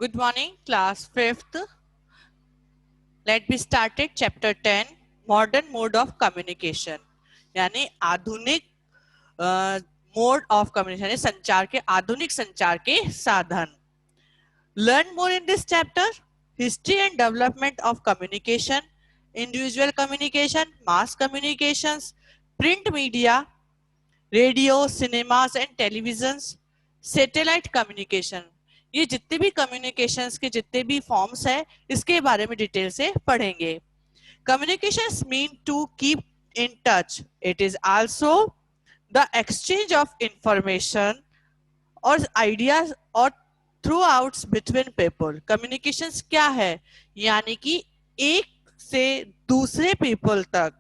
Good morning, class 5th. Let me start it. Chapter 10, Modern Mode of Communication. यानी आधुनिक mode of communication, यानी संचार के आधुनिक संचार के साधन. Learn more in this chapter. History and development of communication, individual communication, mass communications, print media, radio, cinemas and televisions, satellite communication. ये जितने भी कम्युनिकेशंस के जितने भी फॉर्म्स है इसके बारे में डिटेल से पढ़ेंगे. Communications mean to keep in touch. It is also the exchange of information और आइडियाज और through outs between people. Communications क्या है? यानी कि एक से दूसरे पीपल तक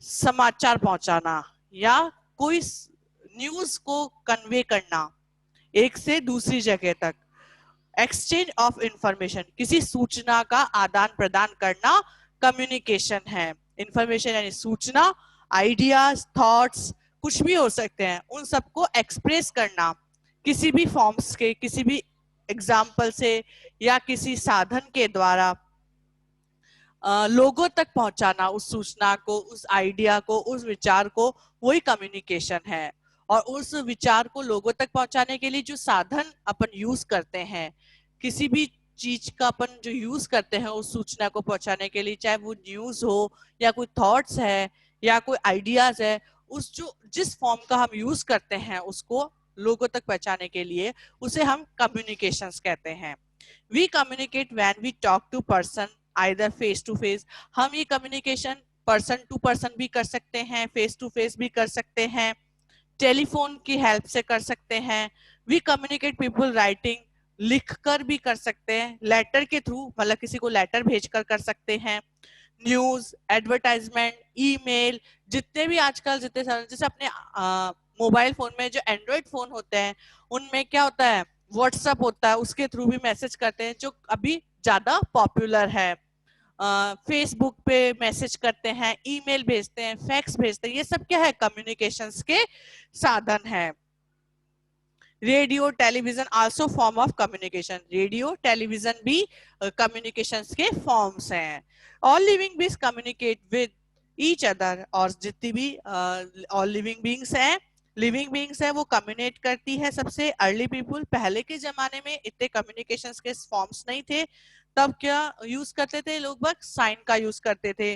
समाचार पहुंचाना या कोई न्यूज को कन्वे करना एक से दूसरी जगह तक. एक्सचेंज ऑफ इंफॉर्मेशन, किसी सूचना का आदान प्रदान करना कम्युनिकेशन है. इंफॉर्मेशन यानी सूचना, आइडियाज, थॉट्स कुछ भी हो सकते हैं, उन सबको एक्सप्रेस करना किसी भी फॉर्म्स के, किसी भी एग्जाम्पल से या किसी साधन के द्वारा लोगों तक पहुंचाना उस सूचना को, उस आइडिया को, उस विचार को, वही कम्युनिकेशन है. और उस विचार को लोगों तक पहुंचाने के लिए जो साधन अपन यूज करते हैं, किसी भी चीज का अपन जो यूज करते हैं उस सूचना को पहुंचाने के लिए, चाहे वो न्यूज हो या कोई थॉट्स है या कोई आइडियाज है, उस जो जिस फॉर्म का हम यूज करते हैं उसको लोगों तक पहुंचाने के लिए उसे हम कम्युनिकेशंस कहते हैं. We communicate when we talk to person either face to face. हम ये कम्युनिकेशन पर्सन टू पर्सन भी कर सकते हैं, फेस टू फेस भी कर सकते हैं, टेलीफोन की हेल्प से कर सकते हैं. वी कम्युनिकेट पीपल राइटिंग, लिखकर भी कर सकते हैं, लेटर के थ्रू, मतलब किसी को लेटर भेजकर कर सकते हैं. न्यूज, एडवर्टाइजमेंट, ईमेल, जितने भी आजकल जितने सारे, जैसे अपने मोबाइल फोन में जो एंड्रॉइड फोन होते हैं उनमें क्या होता है, व्हाट्सएप होता है, उसके थ्रू भी मैसेज करते हैं जो अभी ज्यादा पॉपुलर है. फेसबुक पे मैसेज करते हैं, ईमेल भेजते हैं, फैक्स भेजते हैं, ये सब क्या है, कम्युनिकेशंस के साधन है. Radio, television also form of communication. Radio, television भी कम्युनिकेशंस के फॉर्म्स हैं. All living beings communicate with each other. और जितनी भी ऑल लिविंग बींग्स हैं, लिविंग बींग्स है, वो कम्युनिकेट करती है सबसे. अर्ली पीपल, पहले के जमाने में इतने कम्युनिकेशंस के फॉर्म्स नहीं थे, तब क्या यूज करते थे लोग, बस साइन का यूज करते थे.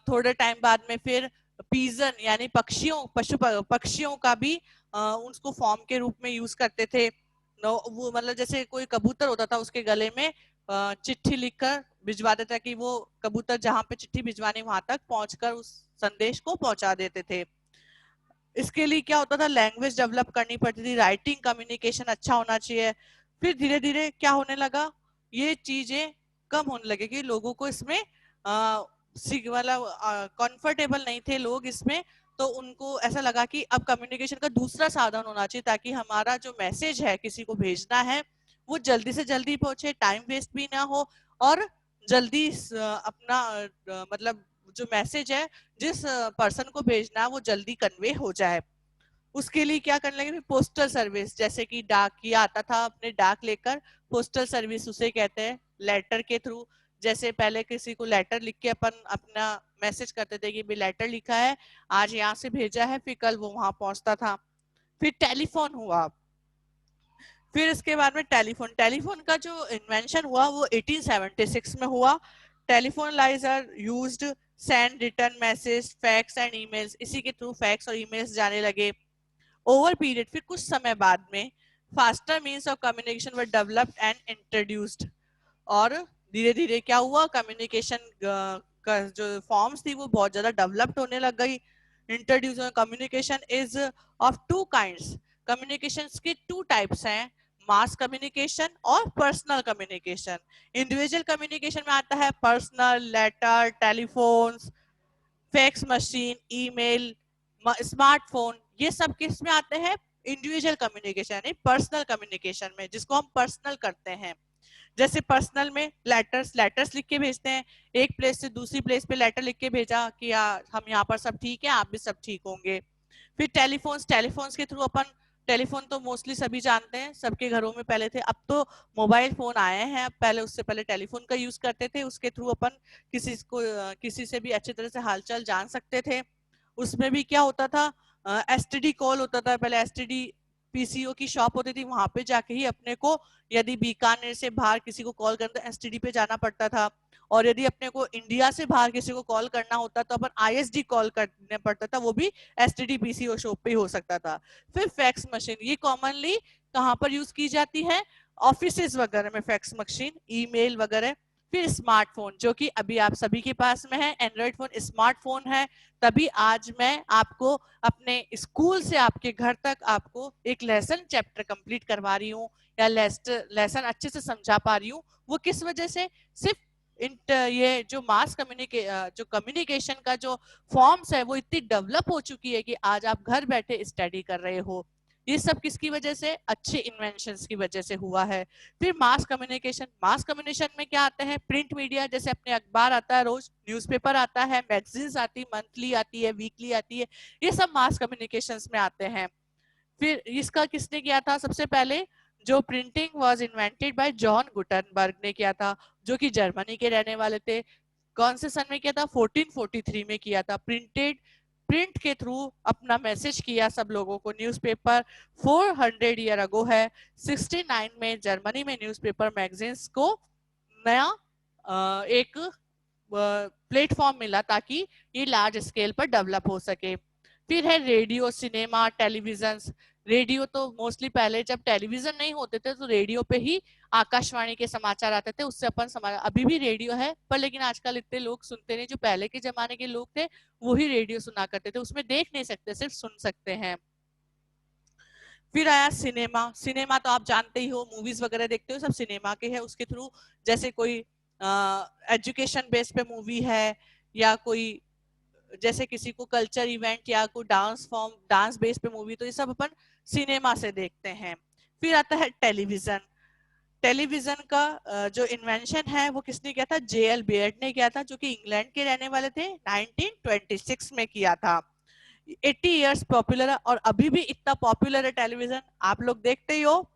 थोड़े टाइम बाद में फिर पीजन यानी पक्षियों, पशु पक्षियों का भी उसको फॉर्म के रूप में यूज करते थे. वो मतलब जैसे कोई कबूतर होता था, उसके गले में चिट्ठी लिखकर भिजवा देता कि वो कबूतर जहां पे चिट्ठी भिजवानी वहां तक पहुंचकर उस संदेश को पहुंचा देते थे. इसके लिए क्या होता था, लैंग्वेज डेवलप करनी पड़ती थी, राइटिंग कम्युनिकेशन अच्छा होना चाहिए. फिर धीरे धीरे क्या होने लगा, ये चीजें कम होने लगे कि लोगों को इसमें मतलब कंफर्टेबल नहीं थे लोग इसमें. तो उनको ऐसा लगा कि अब कम्युनिकेशन का दूसरा साधन होना चाहिए ताकि हमारा जो मैसेज है किसी को भेजना है वो जल्दी से जल्दी पहुंचे, टाइम वेस्ट भी ना हो, और जल्दी अपना मतलब जो मैसेज है जिस पर्सन को भेजना है वो जल्दी कन्वे हो जाए. उसके लिए क्या करने लगे, पोस्टल सर्विस, जैसे कि डाकिया आता था अपने डाक लेकर, पोस्टल सर्विस उसे कहते हैं. लेटर के थ्रू, जैसे पहले किसी को लेटर लिख के अपन अपना मैसेज करते थे कि भाई लेटर लिखा है, आज यहाँ से भेजा है, फिर कल वो वहां पहुंचता था. फिर टेलीफोन हुआ. फिर इसके बाद में टेलीफोन का जो इन्वेंशन हुआ वो 1876 में हुआ. Telephone lines are used send return message, fax and emails. इसी के थ्रू फैक्स और ईमेल्स जाने लगे. ओवर पीरियड, फिर कुछ समय बाद में faster means of communication were developed and introduced. और धीरे धीरे क्या हुआ, कम्युनिकेशन का जो फॉर्म्स थी वो बहुत ज्यादा डेवलप्ड होने लग गई, introduce. Communication is of two kinds. Communication के टू टाइप्स हैं, मास कम्युनिकेशन और पर्सनल कम्युनिकेशन. इंडिविजुअल कम्युनिकेशन में आता है personal, letter, telephones, fax machine, email, smartphone. ये सब किस में आते हैं, इंडिविजुअल कम्युनिकेशन यानी पर्सनल कम्युनिकेशन में, जिसको हम पर्सनल करते हैं. जैसे पर्सनल में लेटर्स लिख के भेजते हैं, एक प्लेस से दूसरी प्लेस पे लेटर लिख के भेजा कि हम यहाँ पर सब ठीक है, आप भी सब ठीक होंगे. फिर टेलीफोन्स के थ्रू अपन टेलीफोन तो मोस्टली सभी जानते हैं, सबके घरों में पहले थे। अब तो मोबाइल फोन आए हैं, अब पहले उससे पहले टेलीफोन का यूज करते थे, उसके थ्रू अपन किसी से भी अच्छी तरह से हालचाल जान सकते थे। उसमें भी क्या होता था, एसटीडी कॉल होता था पहले, एसटीडी पीसीओ की शॉप होती थी, वहां पे जाके ही अपने को यदि बीकानेर से बाहर किसी को कॉल करना तो एसटीडी पे जाना पड़ता था। और यदि अपने को इंडिया से बाहर किसी को कॉल करना होता तो अपन आईएसडी कॉल करने पड़ता था, वो भी एसटीडी पीसीओ शॉप पे ही हो सकता था। फिर फैक्स मशीन, ये कॉमनली कहाँ पर यूज की जाती है, ऑफिसेज वगैरह में फैक्स मशीन, ईमेल वगैरह। फिर स्मार्टफोन, जो कि अभी आप सभी के पास में है, एंड्रॉइड फोन स्मार्टफोन है। तभी आज मैं आपको अपने स्कूल से आपके घर तक आपको एक लेसन चैप्टर कंप्लीट करवा रही हूँ, या लेसन अच्छे से समझा पा रही हूँ। वो किस वजह से, सिर्फ ये जो जो कम्युनिकेशन का जो फॉर्म्स है वो इतनी डेवलप हो चुकी है कि आज आप घर बैठे स्टडी कर रहे हो। ये सब किसकी वजह से, अच्छे इन्वेंशंस की वजह से हुआ है। फिर मास कम्युनिकेशन, मास कम्युनिकेशन में क्या आता है, प्रिंट मीडिया, जैसे अपने अखबार आता है रोज, न्यूज़पेपर आता है, मैगजीन्स आती है, मंथली आती है, वीकली आती है, ये सब मास कम्युनिकेशंस में आते हैं। फिर इसका किसने किया था, सबसे पहले जो printing was invented by John Gutenberg ने किया था, जो कि जर्मनी के रहने वाले थे। कौन से सन में किया था, 1443 में किया था। प्रिंट के थ्रू अपना मैसेज किया सब लोगों को, न्यूज़पेपर 400 ईयर अगो है। 69 में जर्मनी में न्यूज़पेपर मैगजीन्स को नया एक प्लेटफॉर्म मिला ताकि ये लार्ज स्केल पर डेवलप हो सके। फिर है रेडियो, सिनेमा, टेलीविजन। रेडियो तो मोस्टली पहले जब टेलीविजन नहीं होते थे तो रेडियो पे ही आकाशवाणी के समाचार आते थे, उससे अपन समाचार, अभी भी रेडियो है पर लेकिन आजकल इतने लोग सुनते नहीं, जो पहले के जमाने के लोग थे वो ही रेडियो सुना करते थे, उसमें देख नहीं सकते, सिर्फ सुन सकते हैं। फिर आया सिनेमा। सिनेमा तो आप जानते ही हो, मूवीज वगैरह देखते हो सब सिनेमा के है, उसके थ्रू जैसे कोई एजुकेशन बेस पे मूवी है, या कोई जैसे किसी को कल्चर इवेंट या कोई डांस फॉर्म, डांस बेस पे मूवी, तो ये सब अपन सिनेमा से देखते हैं। फिर आता है टेलीविजन। टेलीविजन का जो इन्वेंशन है वो किसने किया था, जेएल बेयर्ड ने किया था, जो कि इंग्लैंड के रहने वाले थे, 1926 में किया था। 80 इयर्स पॉपुलर है और अभी भी इतना पॉपुलर है टेलीविजन, आप लोग देखते ही हो।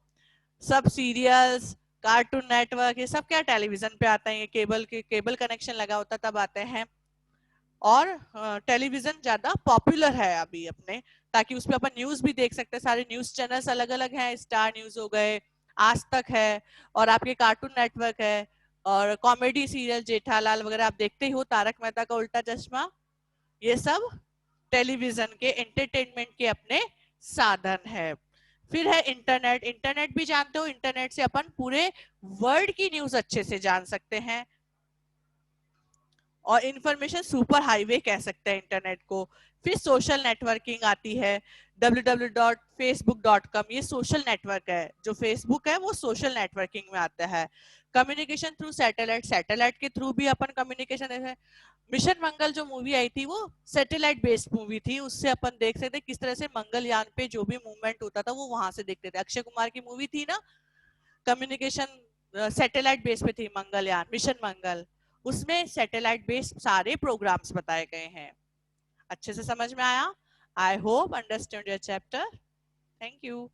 सब सीरियल्स, कार्टून नेटवर्क, ये सब क्या टेलीविजन पे आते हैं, ये केबल कनेक्शन लगा होता तब आते हैं। और टेलीविजन ज्यादा पॉपुलर है अभी अपने, ताकि उस पर अपन न्यूज भी देख सकते हैं, सारे न्यूज चैनल्स अलग अलग हैं, स्टार न्यूज हो गए, आज तक है, और आपके कार्टून नेटवर्क है, और कॉमेडी सीरियल जेठालाल वगैरह आप देखते ही हो, तारक मेहता का उल्टा चश्मा, ये सब टेलीविजन के एंटरटेनमेंट के अपने साधन है। फिर है इंटरनेट। इंटरनेट भी जानते हो, इंटरनेट से अपन पूरे वर्ल्ड की न्यूज अच्छे से जान सकते हैं, और इंफॉर्मेशन सुपर हाईवे कह सकते हैं इंटरनेट को। फिर सोशल नेटवर्किंग आती है, www.facebook.com, ये सोशल नेटवर्क है, जो फेसबुक है वो सोशल नेटवर्किंग में आता है। कम्युनिकेशन थ्रू सैटेलाइट, सैटेलाइट के थ्रू भी अपन कम्युनिकेशन है। मिशन मंगल जो मूवी आई थी वो सैटेलाइट बेस्ड मूवी थी, उससे अपन देख सकते किस तरह से मंगलयान पे जो भी मूवमेंट होता था वो वहां से देखते थे। अक्षय कुमार की मूवी थी ना, कम्युनिकेशन सैटेलाइट बेस पे थी, मंगलयान, मिशन मंगल, उसमें सैटेलाइट बेस्ड सारे प्रोग्राम्स बताए गए हैं। अच्छे से समझ में आया? I hope understand your chapter. Thank you.